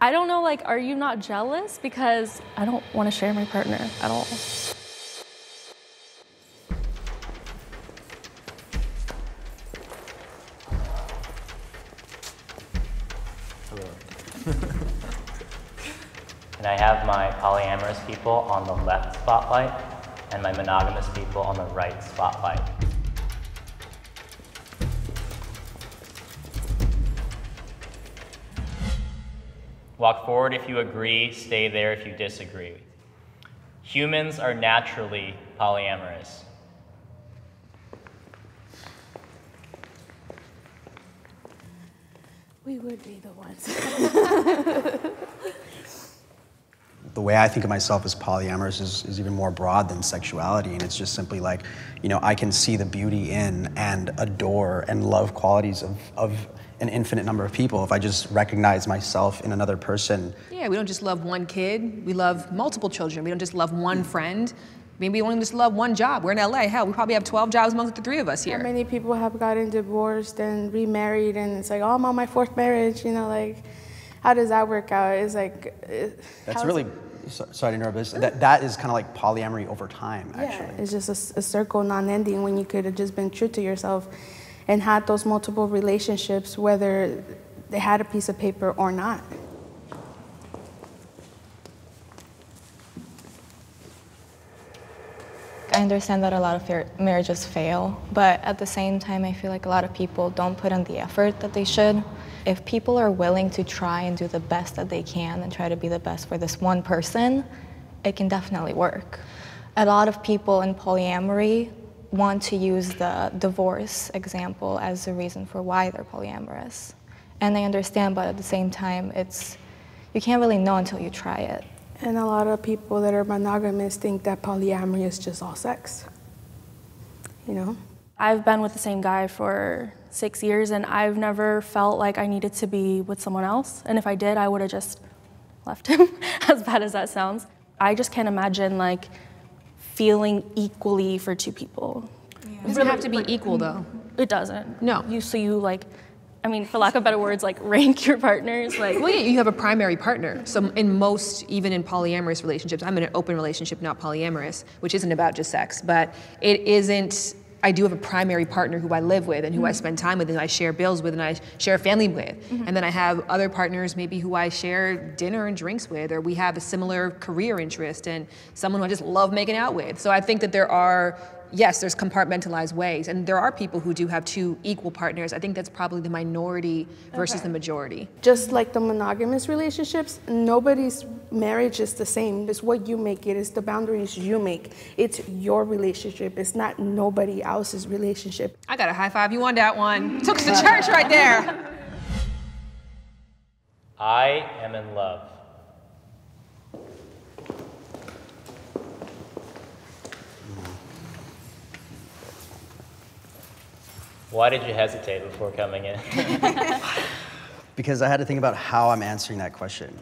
I don't know, like, are you not jealous? Because I don't want to share my partner at all. And I have my polyamorous people on the left spotlight and my monogamous people on the right spotlight. Walk forward if you agree, stay there if you disagree. Humans are naturally polyamorous. We would be the ones. The way I think of myself as polyamorous is even more broad than sexuality, and it's just simply like, you know, I can see the beauty in and adore and love qualities of an infinite number of people if I just recognize myself in another person. Yeah, we don't just love one kid, we love multiple children. We don't just love one friend. Maybe we only just love one job. We're in LA, hell, we probably have 12 jobs amongst the three of us here. How many people have gotten divorced and remarried and it's like, oh, I'm on my 4th marriage, you know, like, how does that work out? It's like... That's really, sorry to interrupt, but that is kind of like polyamory over time, actually. Yeah, it's just a circle non-ending when you could have just been true to yourself and had those multiple relationships, whether they had a piece of paper or not. I understand that a lot of marriages fail, but at the same time, I feel like a lot of people don't put in the effort that they should. If people are willing to try and do the best that they can and try to be the best for this one person, it can definitely work. A lot of people in polyamory want to use the divorce example as the reason for why they're polyamorous. And I understand, but at the same time, you can't really know until you try it. And a lot of people that are monogamous think that polyamory is just all sex, you know? I've been with the same guy for 6 years, and I've never felt like I needed to be with someone else. And if I did, I would have just left him, as bad as that sounds. I just can't imagine, like, feeling equally for 2 people. Yeah. It doesn't have to be equal, though. It doesn't. No. So you, like, I mean, for lack of better words, like, rank your partners, like... Well, yeah, you have a primary partner. So in most, even in polyamorous relationships, I'm in an open relationship, not polyamorous, which isn't about just sex, but it isn't... I do have a primary partner who I live with and who I spend time with and I share bills with and I share a family with. And then I have other partners maybe who I share dinner and drinks with, or we have a similar career interest and someone who I just love making out with. So I think that there are, yes, there's compartmentalized ways, and there are people who do have 2 equal partners. I think that's probably the minority versus the majority. Just like the monogamous relationships, nobody's marriage is the same. It's what you make it. It's the boundaries you make. It's your relationship. It's not nobody else's relationship. I got a high five you on that one. Took us to church right there. I am in love. Why did you hesitate before coming in? Because I had to think about how I'm answering that question.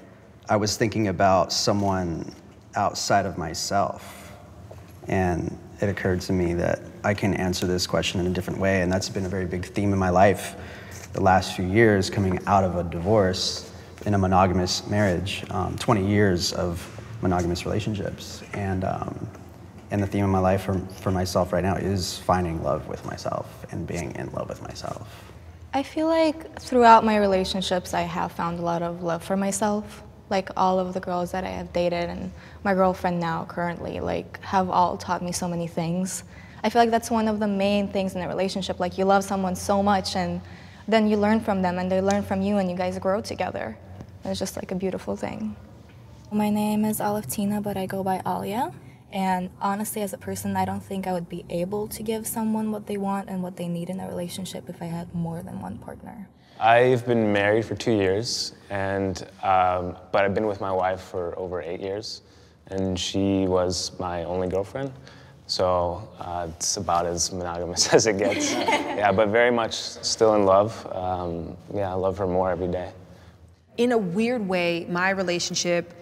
I was thinking about someone outside of myself, and it occurred to me that I can answer this question in a different way, and that's been a very big theme in my life the last few years, coming out of a divorce in a monogamous marriage, 20 years of monogamous relationships, and the theme of my life for myself right now is finding love with myself and being in love with myself. I feel like throughout my relationships, I have found a lot of love for myself. Like all of the girls that I have dated and my girlfriend now currently, like, have all taught me so many things. I feel like that's one of the main things in a relationship. Like, you love someone so much and then you learn from them and they learn from you and you guys grow together. It's just like a beautiful thing. My name is Aleftina, but I go by Alia. And honestly, as a person, I don't think I would be able to give someone what they want and what they need in a relationship if I had more than one partner. I've been married for 2 years, but I've been with my wife for over 8 years, and she was my only girlfriend. So it's about as monogamous as it gets. Yeah, but very much still in love. Yeah, I love her more every day. In a weird way, my relationship,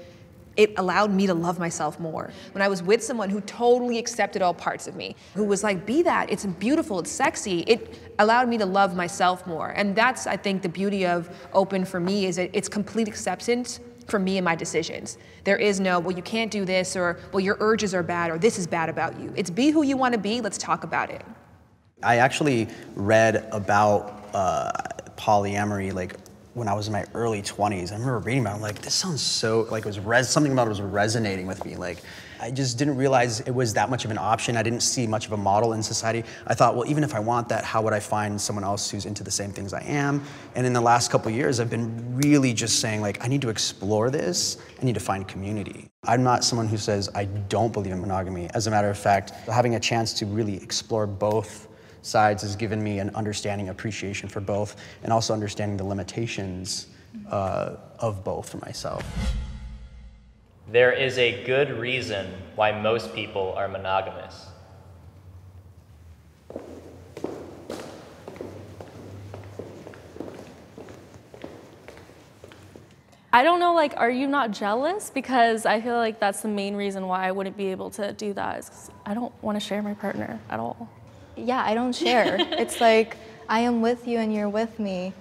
it allowed me to love myself more. When I was with someone who totally accepted all parts of me, who was like, be that, it's beautiful, it's sexy, it allowed me to love myself more. And that's, I think, the beauty of open for me, is that it's complete acceptance for me and my decisions. There is no, well, you can't do this, or, well, your urges are bad, or this is bad about you. It's be who you want to be, let's talk about it. I actually read about polyamory like when I was in my early 20s. I remember reading about it, I'm like, this sounds so, like it was something about it was resonating with me. Like, I just didn't realize it was that much of an option. I didn't see much of a model in society. I thought, well, even if I want that, how would I find someone else who's into the same things I am? And in the last couple of years, I've been really just saying, like, I need to explore this. I need to find community. I'm not someone who says I don't believe in monogamy. As a matter of fact, having a chance to really explore both sides has given me an understanding, appreciation for both, and also understanding the limitations of both for myself. There is a good reason why most people are monogamous. I don't know, like, are you not jealous? Because I feel like that's the main reason why I wouldn't be able to do that, is 'cause I don't want to share my partner at all. Yeah, I don't share. It's like, I am with you and you're with me.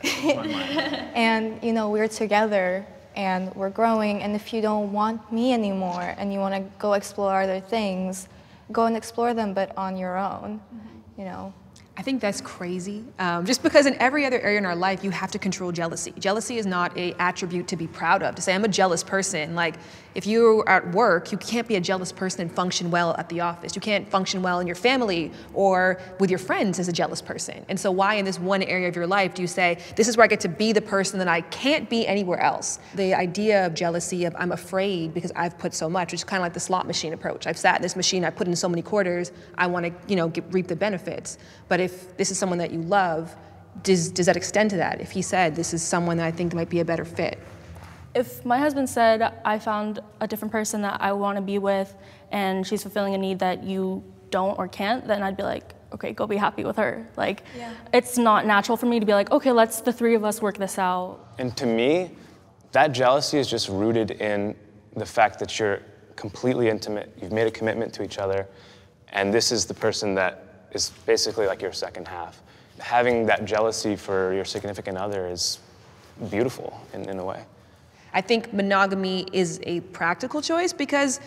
And, you know, we're together and we're growing, and if you don't want me anymore and you want to go explore other things, go and explore them, but on your own, you know. I think that's crazy. Just because in every other area in our life, you have to control jealousy. Jealousy is not an attribute to be proud of. To say I'm a jealous person, like if you're at work, you can't be a jealous person and function well at the office. You can't function well in your family or with your friends as a jealous person. And so why in this one area of your life do you say, this is where I get to be the person that I can't be anywhere else? The idea of jealousy of I'm afraid because I've put so much, which is kind of like the slot machine approach. I've sat in this machine, I put in so many quarters, I want to, you know, reap the benefits. But if this is someone that you love, does that extend to that? If he said, this is someone that I think might be a better fit. If my husband said, I found a different person that I want to be with and she's fulfilling a need that you don't or can't, then I'd be like, okay, go be happy with her. Like, It's not natural for me to be like, okay, let's the three of us work this out. And to me, that jealousy is just rooted in the fact that you're completely intimate, you've made a commitment to each other, and this is the person that is basically like your second half. Having that jealousy for your significant other is beautiful in a way. I think monogamy is a practical choice because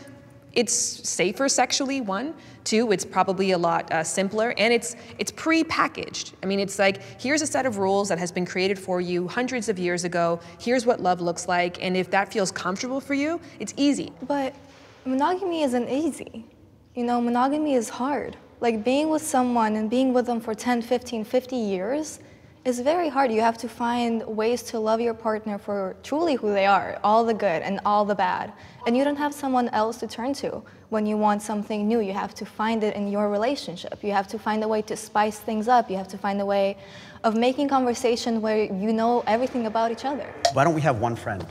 it's safer sexually, one. Two, it's probably a lot simpler, and it's pre-packaged. I mean, it's like, here's a set of rules that has been created for you hundreds of years ago. Here's what love looks like, and if that feels comfortable for you, it's easy. But monogamy isn't easy. You know, monogamy is hard. Like being with someone and being with them for 10, 15, 50 years is very hard. You have to find ways to love your partner for truly who they are, all the good and all the bad. And you don't have someone else to turn to when you want something new. You have to find it in your relationship. You have to find a way to spice things up. You have to find a way of making conversation where you know everything about each other. Why don't we have one friend?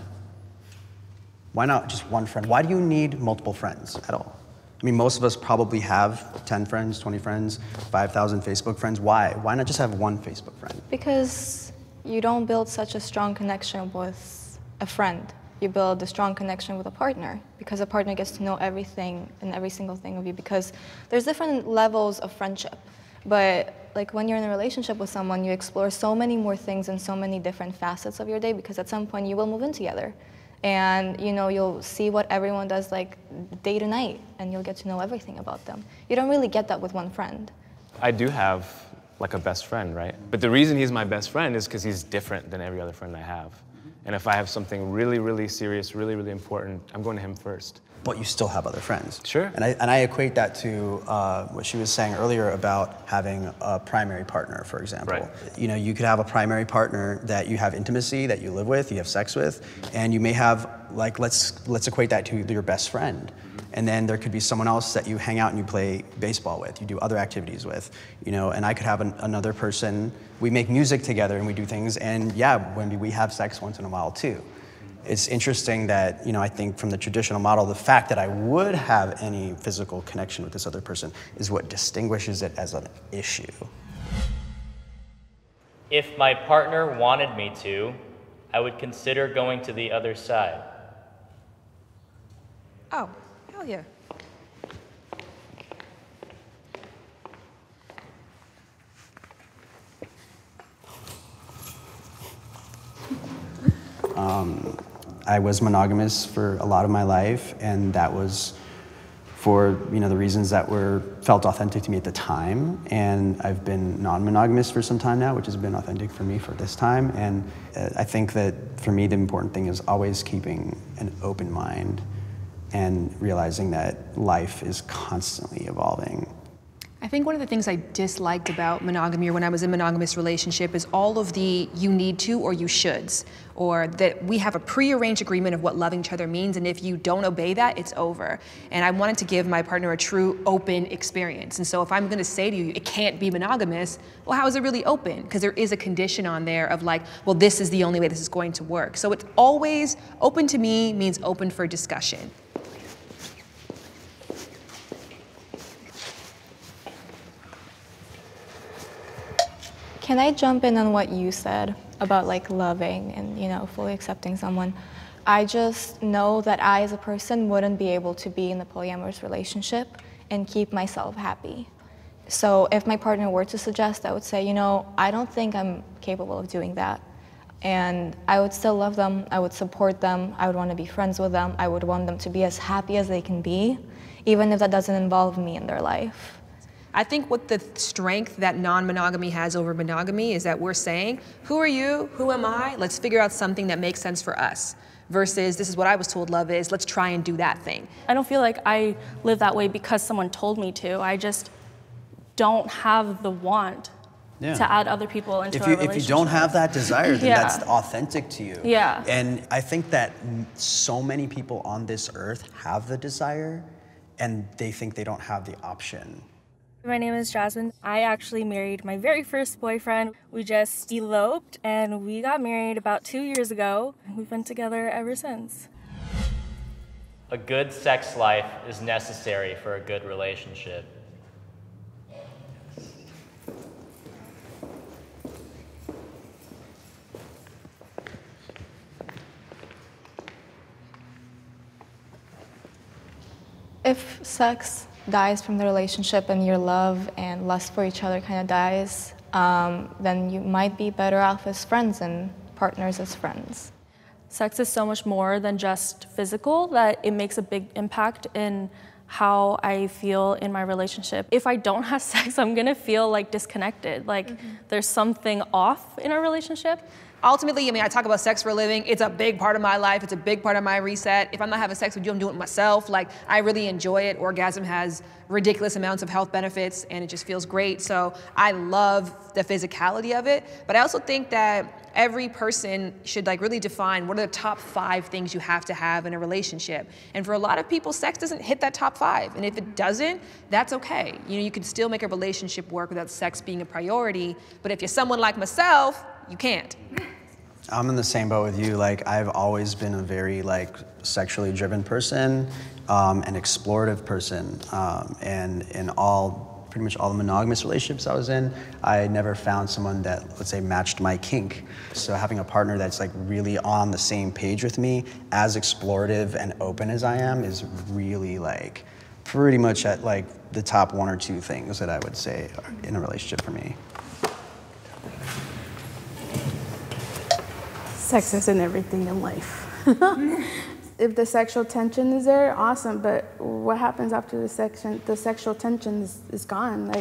Why not just one friend? Why do you need multiple friends at all? I mean, most of us probably have 10 friends, 20 friends, 5,000 Facebook friends. Why? Why not just have one Facebook friend? Because you don't build such a strong connection with a friend. You build a strong connection with a partner, because a partner gets to know everything and every single thing of you, because there's different levels of friendship. But like when you're in a relationship with someone, you explore so many more things and so many different facets of your day, because at some point you will move in together. And you know, you'll see what everyone does like day to night, and you'll get to know everything about them. You don't really get that with one friend. I do have like a best friend, right? But the reason he's my best friend is because he's different than every other friend I have. And if I have something really, really serious, really, really important, I'm going to him first. But you still have other friends. Sure. And I equate that to what she was saying earlier about having a primary partner, for example. Right. You know, you could have a primary partner that you have intimacy, that you live with, you have sex with, and you may have, like, let's equate that to your best friend. And then there could be someone else that you hang out and you play baseball with, you do other activities with, you know, and I could have another person, we make music together and we do things, and yeah, when we have sex once in a while too. It's interesting that, you know, I think from the traditional model, the fact that I would have any physical connection with this other person is what distinguishes it as an issue. If my partner wanted me to, I would consider going to the other side. Oh, hell yeah. I was monogamous for a lot of my life, and that was for the reasons that felt authentic to me at the time. And I've been non-monogamous for some time now, which has been authentic for me for this time. And I think that for me, the important thing is always keeping an open mind and realizing that life is constantly evolving. I think one of the things I disliked about monogamy, or when I was in a monogamous relationship, is all of the you need to or you shoulds, or that we have a prearranged agreement of what loving each other means, and if you don't obey that, it's over. And I wanted to give my partner a true open experience. And so if I'm gonna say to you, it can't be monogamous, well, how is it really open? Because there is a condition on there of like, well, this is the only way this is going to work. So it's always, open to me means open for discussion. Can I jump in on what you said about like loving and fully accepting someone? I just know that I as a person wouldn't be able to be in a polyamorous relationship and keep myself happy. So if my partner were to suggest, I would say, I don't think I'm capable of doing that. And I would still love them, I would support them, I would want to be friends with them, I would want them to be as happy as they can be, even if that doesn't involve me in their life. I think what the strength that non-monogamy has over monogamy is that we're saying, who are you? Who am I? Let's figure out something that makes sense for us. Versus, this is what I was told love is, let's try and do that thing. I don't feel like I live that way because someone told me to. I just don't have the want to add other people into a relationship. If you don't have that desire, then that's authentic to you. Yeah. And I think that so many people on this earth have the desire, and they think they don't have the option. My name is Jasmine. I actually married my very first boyfriend. We just eloped and we got married about 2 years ago. We've been together ever since. A good sex life is necessary for a good relationship. If sex dies from the relationship and your love and lust for each other kind of dies, then you might be better off as friends and partners as friends. Sex is so much more than just physical, that it makes a big impact in how I feel in my relationship. If I don't have sex, I'm gonna feel like disconnected, like there's something off in our relationship. Ultimately, I talk about sex for a living. It's a big part of my life. It's a big part of my reset. If I'm not having sex with you, I'm doing it myself. Like, I really enjoy it. Orgasm has ridiculous amounts of health benefits, and it just feels great. So I love the physicality of it. But I also think that every person should really define what are the top 5 things you have to have in a relationship. And for a lot of people, sex doesn't hit that top 5. And if it doesn't, that's okay. You can still make a relationship work without sex being a priority. But if you're someone like myself, you can't. I'm in the same boat with you. I've always been a very sexually driven person, an explorative person, and in pretty much all the monogamous relationships I was in, I never found someone that, let's say, matched my kink. So having a partner that's really on the same page with me, as explorative and open as I am, is really pretty much at the top 1 or 2 things that I would say are in a relationship for me. Sex isn't everything in life. If the sexual tension is there, awesome, but what happens after the sexual tension is gone?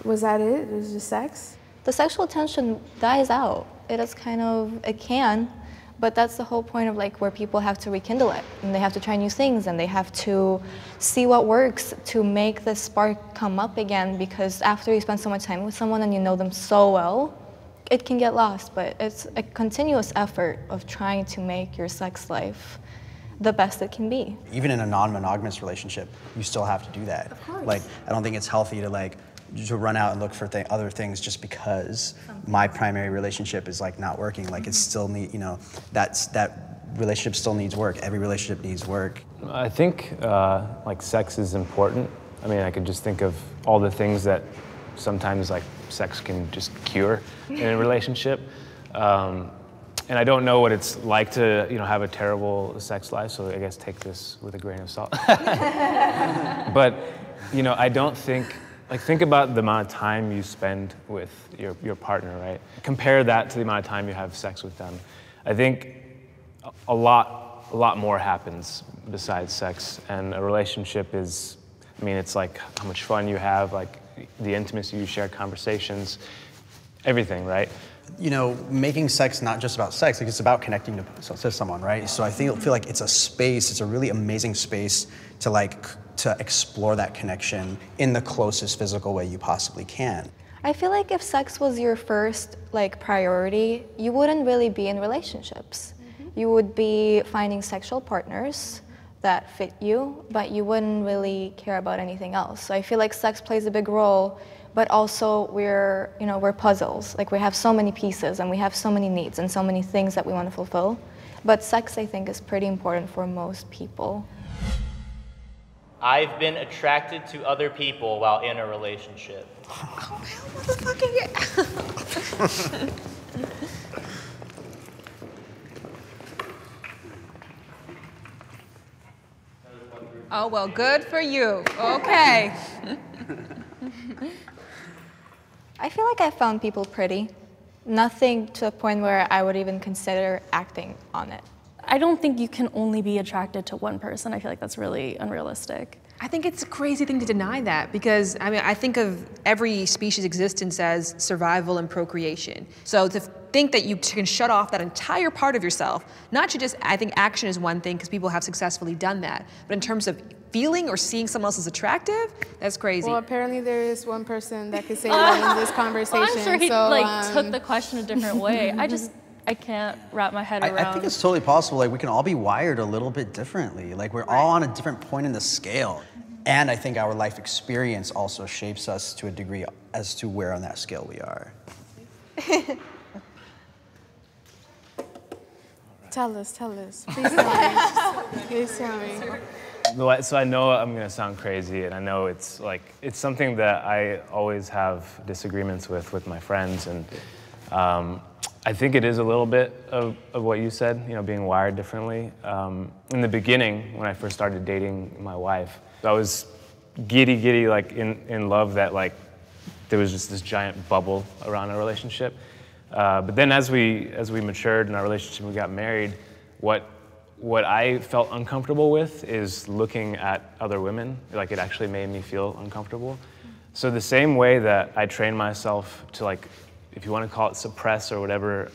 Was that it? It was just sex? The sexual tension dies out. It can, but that's the whole point of where people have to rekindle it, and they have to try new things, and they have to see what works to make the spark come up again, because after you spend so much time with someone and you know them so well, it can get lost, but it's a continuous effort of trying to make your sex life the best it can be. Even in a non-monogamous relationship, you still have to do that. Of course. I don't think it's healthy to run out and look for other things just because my primary relationship is not working. It still that relationship still needs work. Every relationship needs work. I think sex is important. I could just think of all the things that sometimes sex can just cure in a relationship. And I don't know what it's like to have a terrible sex life, so I guess take this with a grain of salt. But I don't think, think about the amount of time you spend with your partner, right? Compare that to the amount of time you have sex with them. I think a lot a lot more happens besides sex, and a relationship is, I mean, it's like how much fun you have, like the intimacy you share, conversations, everything, right? You know, making sex not just about sex, like it's about connecting to someone, right? So I feel like it's a space, it's a really amazing space to explore that connection in the closest physical way you possibly can. I feel like if sex was your first priority, you wouldn't really be in relationships. You would be finding sexual partners that fit you, but you wouldn't really care about anything else. So I feel like sex plays a big role, but also we're puzzles. Like we have so many pieces and we have so many needs and so many things that we want to fulfill. But sex, I think, is pretty important for most people. I've been attracted to other people while in a relationship. Oh, hell, motherfucker, yeah. Oh, well, good for you. Okay. I feel like I found people pretty. Nothing to a point where I would even consider acting on it. I don't think you can only be attracted to one person. I feel like that's really unrealistic. I think it's a crazy thing to deny that because, I mean, I think of every species' existence as survival and procreation. So to think that you can shut off that entire part of yourself, not to just, I think action is one thing because people have successfully done that, but in terms of feeling or seeing someone else as attractive, that's crazy. Well, apparently there is one person that could say that in this conversation. Well, I'm sure he took the question a different way. I can't wrap my head around. I think it's totally possible. Like we can all be wired a little bit differently. Like we're all on a different point in the scale. And I think our life experience also shapes us to a degree as to where on that scale we are. Tell us. Please tell me. Please tell me. So I know I'm gonna sound crazy, and I know it's something that I always have disagreements with my friends, and I think it is a little bit of what you said, you know, being wired differently. In the beginning, when I first started dating my wife, I was giddy, like in love that like there was just this giant bubble around our relationship. But then as we matured in our relationship, we got married. What I felt uncomfortable with is looking at other women. Like it actually made me feel uncomfortable. So the same way that I train myself to like, if you want to call it suppress or whatever,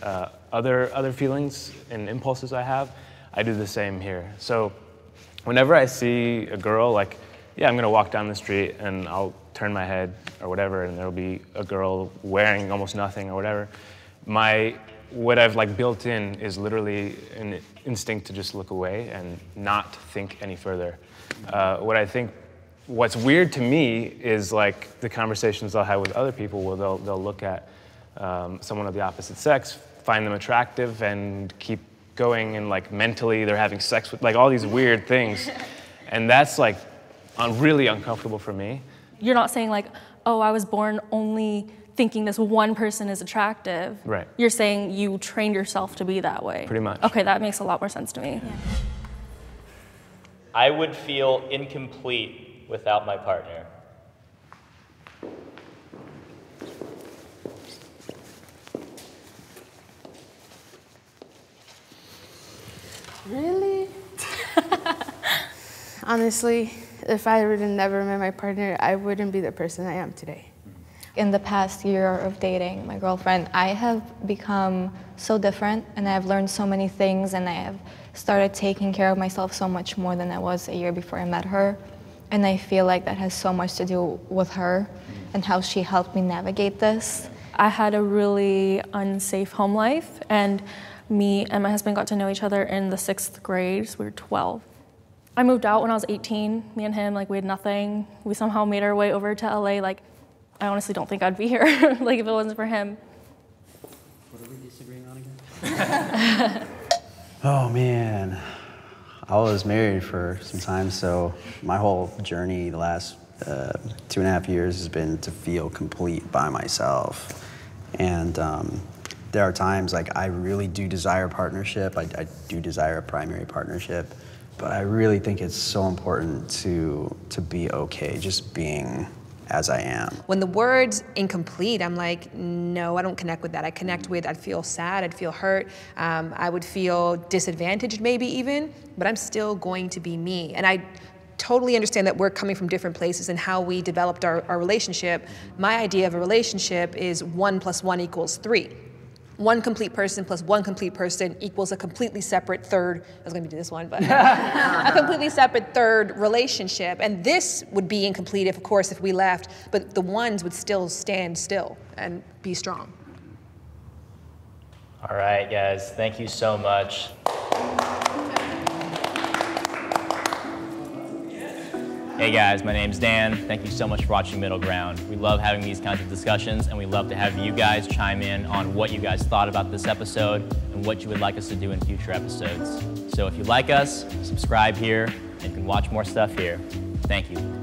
other feelings and impulses I have, I do the same here. So whenever I see a girl, like, yeah, I'm gonna walk down the street and I'll turn my head or whatever, and there'll be a girl wearing almost nothing or whatever. What I've like built in is literally an instinct to just look away and not think any further. What's weird to me is like the conversations I'll have with other people where they'll look at someone of the opposite sex, find them attractive, and keep going, and like mentally they're having sex with like all these weird things, and that's like really uncomfortable for me. You're not saying like, oh, I was born only thinking this one person is attractive. Right. You're saying you trained yourself to be that way. Pretty much. Okay, that makes a lot more sense to me. Yeah. I would feel incomplete without my partner. Really? Honestly, if I would have never met my partner, I wouldn't be the person I am today. In the past year of dating my girlfriend, I have become so different, and I have learned so many things, and I have started taking care of myself so much more than I was a year before I met her. And I feel like that has so much to do with her and how she helped me navigate this. I had a really unsafe home life, and me and my husband got to know each other in the 6th grade, so we were 12. I moved out when I was 18, me and him, like we had nothing. We somehow made our way over to LA, like I honestly don't think I'd be here, like if it wasn't for him. What are we disagreeing on again? Oh man, I was married for some time, so my whole journey the last 2.5 years has been to feel complete by myself. And there are times like I really do desire partnership. I do desire a primary partnership, but I really think it's so important to be okay just being as I am. When the word's incomplete, I'm like, no, I don't connect with that. I connect with, I'd feel sad, I'd feel hurt, I would feel disadvantaged maybe even, but I'm still going to be me. And I totally understand that we're coming from different places and how we developed our relationship. My idea of a relationship is 1 + 1 = 3. One complete person plus one complete person equals a completely separate third, I was gonna do this one, but a completely separate third relationship. And this would be incomplete if, of course, if we left, but the ones would still stand still and be strong. All right, guys, thank you so much. Hey guys, my name's Dan. Thank you so much for watching Middle Ground. We love having these kinds of discussions, and we love to have you guys chime in on what you guys thought about this episode and what you would like us to do in future episodes. So if you like us, subscribe here, and you can watch more stuff here. Thank you.